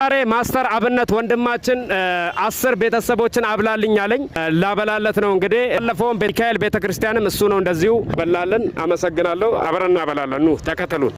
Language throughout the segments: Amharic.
ዛሬ ማስተር አብነት ወንድማችን 10 ቤተሰቦችን አብላልኝ አለኝ። ላበላለት ነው እንግዲህ ያለፈውን ሚካኤል ቤተክርስቲያንም እሱ ነው እንደዚሁ በላለን። አመሰግናለሁ። አብረን እናበላለን። ኑ ተከተሉን።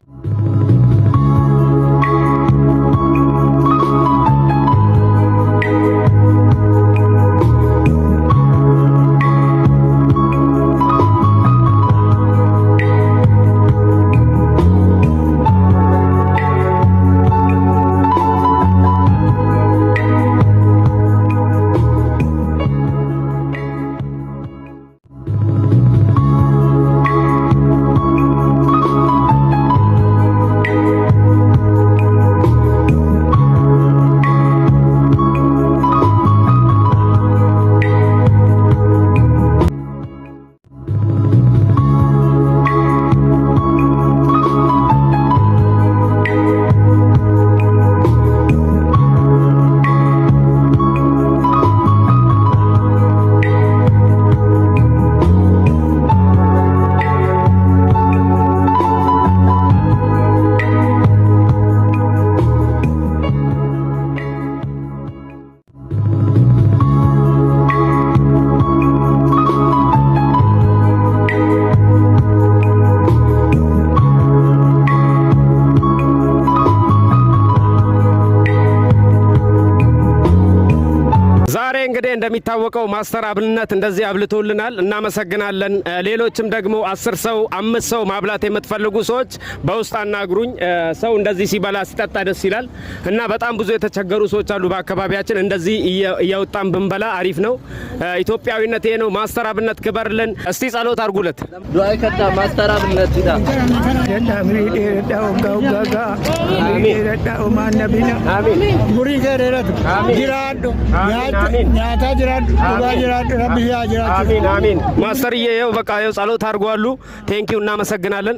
እንግዲህ እንደሚታወቀው ማስተር አብነት እንደዚህ አብልቶልናል። እናመሰግናለን። ሌሎችም ደግሞ 10 ሰው 5 ሰው ማብላት የምትፈልጉ ሰዎች በውስጥ አናግሩኝ። ሰው እንደዚህ ሲበላ ሲጠጣ ደስ ይላል እና በጣም ብዙ የተቸገሩ ሰዎች አሉ በአካባቢያችን። እንደዚህ እያወጣን ብንበላ አሪፍ ነው። ኢትዮጵያዊነት ይሄ ነው። ማስተር አብነት ክበርልን። እስቲ ጸሎት አድርጉለት። ዱአይ ከዳ ማስተር አብነት ይዳ ኛታ ጅራድ ዱባ ጅራድ ረብያ ጅራድ አሜን አሜን። ማስተር ይሄው በቃ ይሄው ጸሎት አድርጓሉ። ቴንኪው እናመሰግናለን።